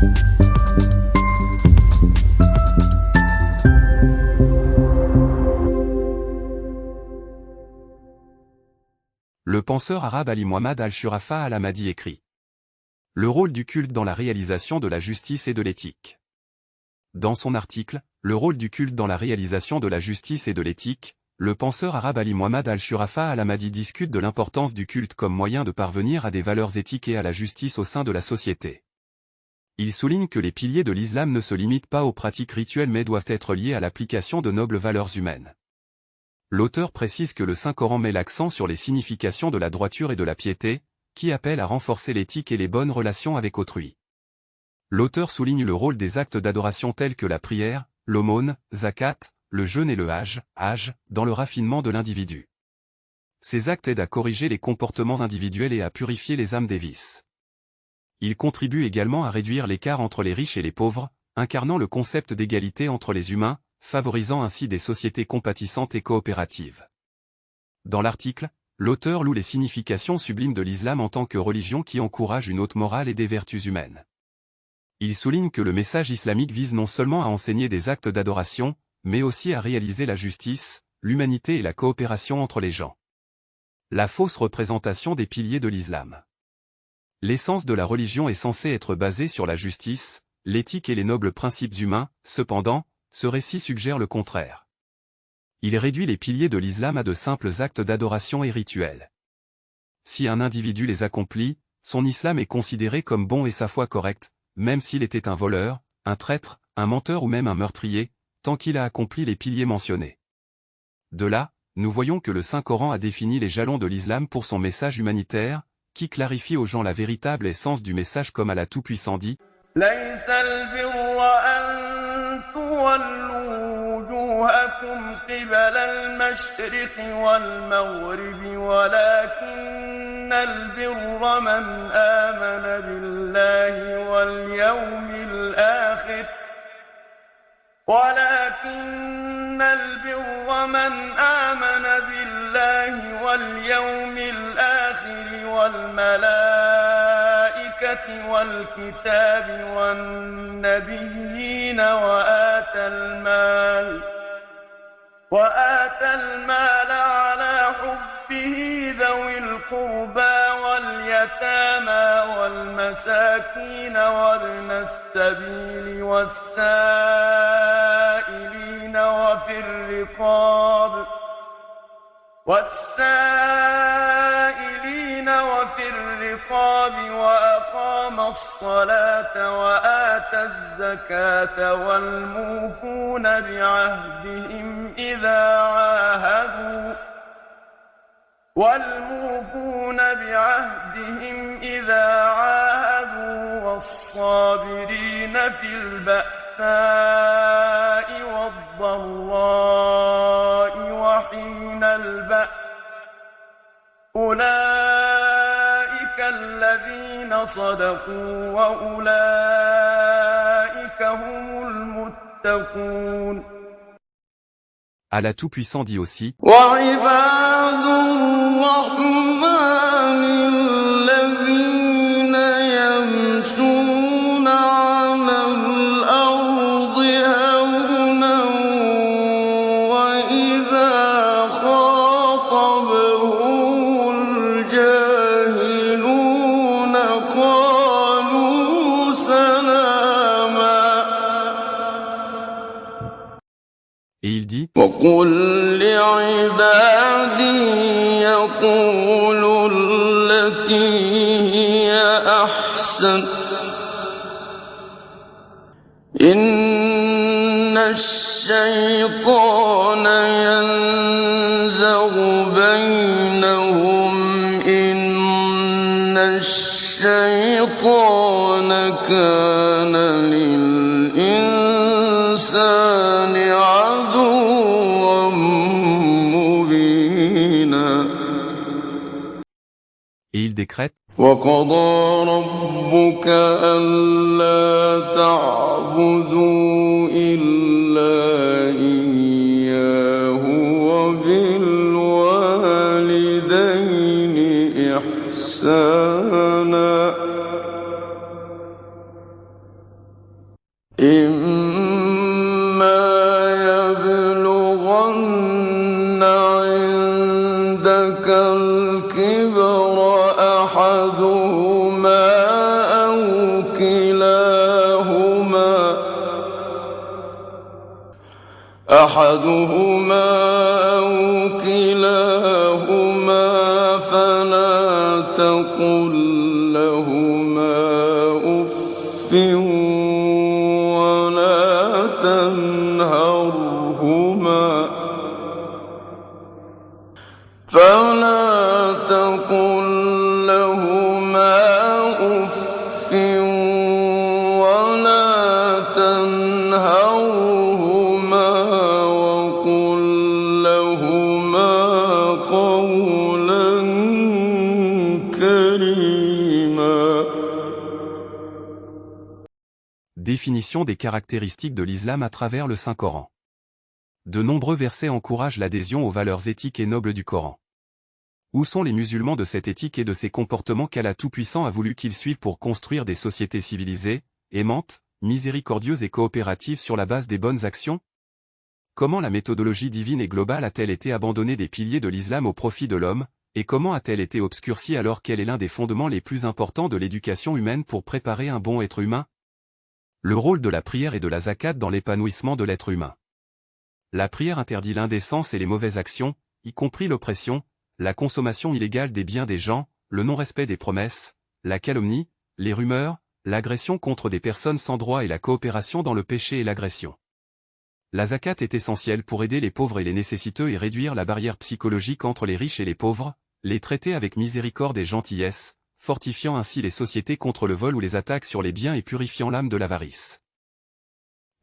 Le penseur arabe Ali Muhammad al-Shurafa al-Ahmadi écrit: le rôle du culte dans la réalisation de la justice et de l'éthique. Dans son article, le rôle du culte dans la réalisation de la justice et de l'éthique, le penseur arabe Ali Muhammad al-Shurafa al-Ahmadi discute de l'importance du culte comme moyen de parvenir à des valeurs éthiques et à la justice au sein de la société. Il souligne que les piliers de l'islam ne se limitent pas aux pratiques rituelles mais doivent être liés à l'application de nobles valeurs humaines. L'auteur précise que le Saint-Coran met l'accent sur les significations de la droiture et de la piété, qui appellent à renforcer l'éthique et les bonnes relations avec autrui. L'auteur souligne le rôle des actes d'adoration tels que la prière, l'aumône, zakat, le jeûne et le hajj, dans le raffinement de l'individu. Ces actes aident à corriger les comportements individuels et à purifier les âmes des vices. Ils contribuent également à réduire l'écart entre les riches et les pauvres, incarnant le concept d'égalité entre les humains, favorisant ainsi des sociétés compatissantes et coopératives. Dans l'article, l'auteur loue les significations sublimes de l'islam en tant que religion qui encourage une haute morale et des vertus humaines. Il souligne que le message islamique vise non seulement à enseigner des actes d'adoration, mais aussi à réaliser la justice, l'humanité et la coopération entre les gens. La fausse représentation des piliers de l'islam. L'essence de la religion est censée être basée sur la justice, l'éthique et les nobles principes humains, cependant, ce récit suggère le contraire. Il réduit les piliers de l'islam à de simples actes d'adoration et rituels. Si un individu les accomplit, son islam est considéré comme bon et sa foi correcte, même s'il était un voleur, un traître, un menteur ou même un meurtrier, tant qu'il a accompli les piliers mentionnés. De là, nous voyons que le Saint-Coran a défini les jalons de l'islam pour son message humanitaire, qui clarifie aux gens la véritable essence du message comme Allah Tout-Puissant dit: ليس البر أن تولوا وجوهكم قبل المشرق والمغرب ولكن البر من آمن بالله واليوم الآخر والملائكة والكتاب والنبيين وآتى المال على حبه ذوي القربى واليتامى والمساكين وابن السبيل والسائلين وفي الرقاب وأقام الصلاة وآتى الزكاة والموفون بعهدهم إذا عاهدوا والصابرين في البأساء والضراء وحين البأس أولئك الذين صدقوا وأولئك هم المتقون. Allah Tout-Puissant dit aussi: وعباد الرحمن الذين يمشون على الأرض هونا وإذا خاطبهم الجاهلون قالوا سلاما. Et il dit: وقل لعبادي يقولوا التي هي أحسن إن الشيطان ينزغ بينهم إن الشيطان كان للإنسان عدوا مبينا. Et il décrète: وقضى ربك ألا تعبدوا إلا إياه وبالوالدين إحسانا أحدهما أو كلاهما فلا تقل لهما أف ولا تنهرهما وقل لهما قولا كريما. Définition des caractéristiques de l'islam à travers le Saint-Coran. De nombreux versets encouragent l'adhésion aux valeurs éthiques et nobles du Coran. Où sont les musulmans de cette éthique et de ces comportements qu'Allah Tout-Puissant a voulu qu'ils suivent pour construire des sociétés civilisées, aimantes, miséricordieuses et coopératives sur la base des bonnes actions? Comment la méthodologie divine et globale a-t-elle été abandonnée des piliers de l'islam au profit de l'homme, et comment a-t-elle été obscurcie alors qu'elle est l'un des fondements les plus importants de l'éducation humaine pour préparer un bon être humain? Le rôle de la prière et de la zakat dans l'épanouissement de l'être humain. La prière interdit l'indécence et les mauvaises actions, y compris l'oppression, la consommation illégale des biens des gens, le non-respect des promesses, la calomnie, les rumeurs, l'agression contre des personnes sans droit et la coopération dans le péché et l'agression. La zakat est essentielle pour aider les pauvres et les nécessiteux et réduire la barrière psychologique entre les riches et les pauvres, les traiter avec miséricorde et gentillesse, fortifiant ainsi les sociétés contre le vol ou les attaques sur les biens et purifiant l'âme de l'avarice.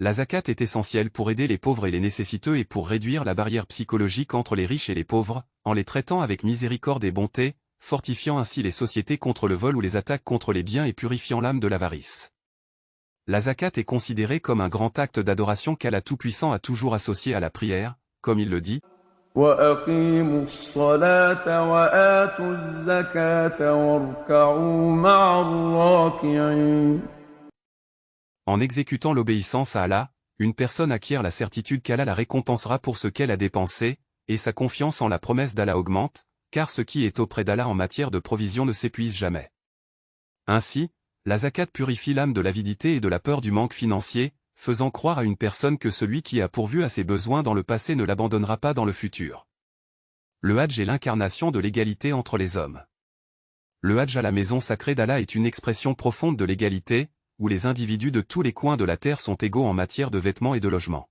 La zakat est essentielle pour aider les pauvres et les nécessiteux et pour réduire la barrière psychologique entre les riches et les pauvres, en les traitant avec miséricorde et bonté, fortifiant ainsi les sociétés contre le vol ou les attaques contre les biens et purifiant l'âme de l'avarice. La zakat est considérée comme un grand acte d'adoration qu'Allah Tout-Puissant a toujours associé à la prière, comme il le dit. وَأَقِيمُوا الصَّلَاةَ وَآتُوا الزَّكَاةَ وَارْكَعُوا مَعَ الرَّاكِعِينَ. En exécutant l'obéissance à Allah, une personne acquiert la certitude qu'Allah la récompensera pour ce qu'elle a dépensé, et sa confiance en la promesse d'Allah augmente, car ce qui est auprès d'Allah en matière de provision ne s'épuise jamais. Ainsi, la zakat purifie l'âme de l'avidité et de la peur du manque financier, faisant croire à une personne que celui qui a pourvu à ses besoins dans le passé ne l'abandonnera pas dans le futur. Le Hadj est l'incarnation de l'égalité entre les hommes. Le Hadj à la maison sacrée d'Allah est une expression profonde de l'égalité, où les individus de tous les coins de la terre sont égaux en matière de vêtements et de logement.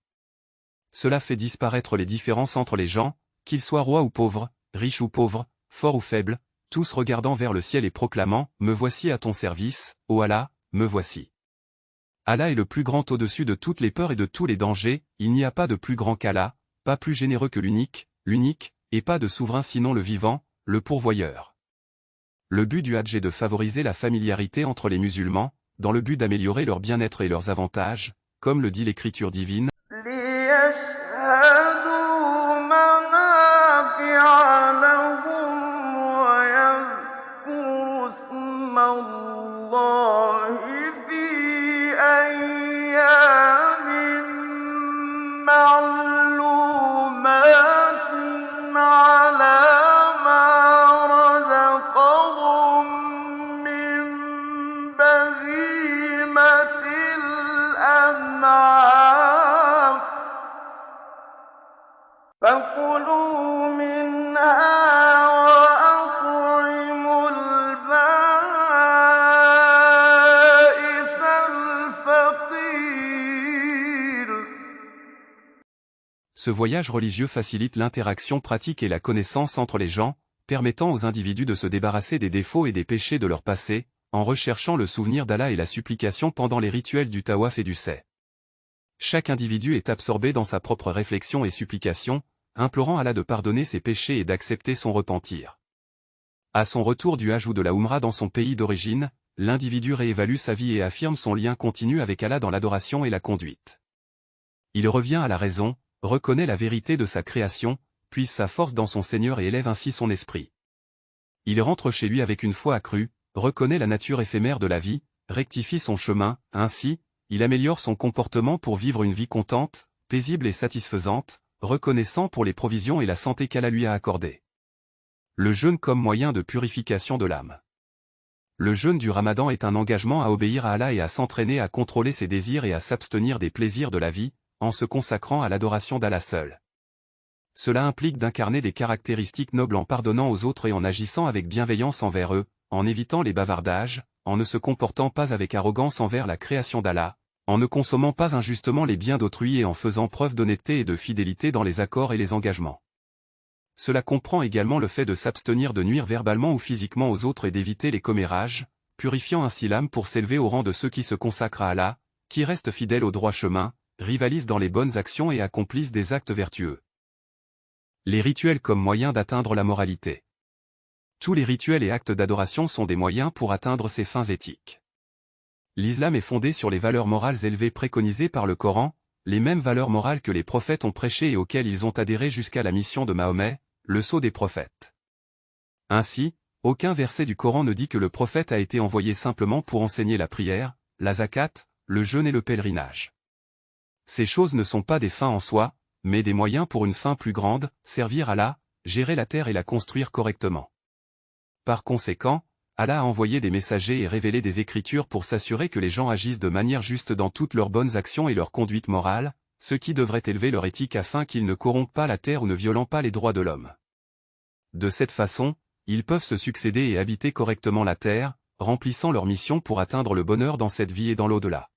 Cela fait disparaître les différences entre les gens, qu'ils soient rois ou pauvres, riches ou pauvres, forts ou faibles, tous regardant vers le ciel et proclamant « Me voici à ton service, ô Allah, me voici ». Allah est le plus grand au-dessus de toutes les peurs et de tous les dangers, il n'y a pas de plus grand qu'Allah, pas plus généreux que l'unique, et pas de souverain sinon le vivant, le pourvoyeur. Le but du Hadj est de favoriser la familiarité entre les musulmans, dans le but d'améliorer leur bien-être et leurs avantages, comme le dit l'écriture divine. Ce voyage religieux facilite l'interaction pratique et la connaissance entre les gens, permettant aux individus de se débarrasser des défauts et des péchés de leur passé, en recherchant le souvenir d'Allah et la supplication pendant les rituels du tawaf et du say. Chaque individu est absorbé dans sa propre réflexion et supplication, implorant Allah de pardonner ses péchés et d'accepter son repentir. À son retour du Hajj ou de la Oumra dans son pays d'origine, l'individu réévalue sa vie et affirme son lien continu avec Allah dans l'adoration et la conduite. Il revient à la raison, reconnaît la vérité de sa création, puise sa force dans son Seigneur et élève ainsi son esprit. Il rentre chez lui avec une foi accrue, reconnaît la nature éphémère de la vie, rectifie son chemin, ainsi, il améliore son comportement pour vivre une vie contente, paisible et satisfaisante, reconnaissant pour les provisions et la santé qu'Allah lui a accordées. Le jeûne comme moyen de purification de l'âme. Le jeûne du Ramadan est un engagement à obéir à Allah et à s'entraîner à contrôler ses désirs et à s'abstenir des plaisirs de la vie, en se consacrant à l'adoration d'Allah seul. Cela implique d'incarner des caractéristiques nobles en pardonnant aux autres et en agissant avec bienveillance envers eux, en évitant les bavardages, en ne se comportant pas avec arrogance envers la création d'Allah, en ne consommant pas injustement les biens d'autrui et en faisant preuve d'honnêteté et de fidélité dans les accords et les engagements. Cela comprend également le fait de s'abstenir de nuire verbalement ou physiquement aux autres et d'éviter les commérages, purifiant ainsi l'âme pour s'élever au rang de ceux qui se consacrent à Allah, qui restent fidèles au droit chemin, rivalisent dans les bonnes actions et accomplissent des actes vertueux. Les rituels comme moyen d'atteindre la moralité. Tous les rituels et actes d'adoration sont des moyens pour atteindre ces fins éthiques. L'islam est fondé sur les valeurs morales élevées préconisées par le Coran, les mêmes valeurs morales que les prophètes ont prêchées et auxquelles ils ont adhéré jusqu'à la mission de Mahomet, le sceau des prophètes. Ainsi, aucun verset du Coran ne dit que le prophète a été envoyé simplement pour enseigner la prière, la zakat, le jeûne et le pèlerinage. Ces choses ne sont pas des fins en soi, mais des moyens pour une fin plus grande, servir Allah, gérer la terre et la construire correctement. Par conséquent, Allah a envoyé des messagers et révélé des écritures pour s'assurer que les gens agissent de manière juste dans toutes leurs bonnes actions et leur conduite morale, ce qui devrait élever leur éthique afin qu'ils ne corrompent pas la terre ou ne violant pas les droits de l'homme. De cette façon, ils peuvent se succéder et habiter correctement la terre, remplissant leur mission pour atteindre le bonheur dans cette vie et dans l'au-delà.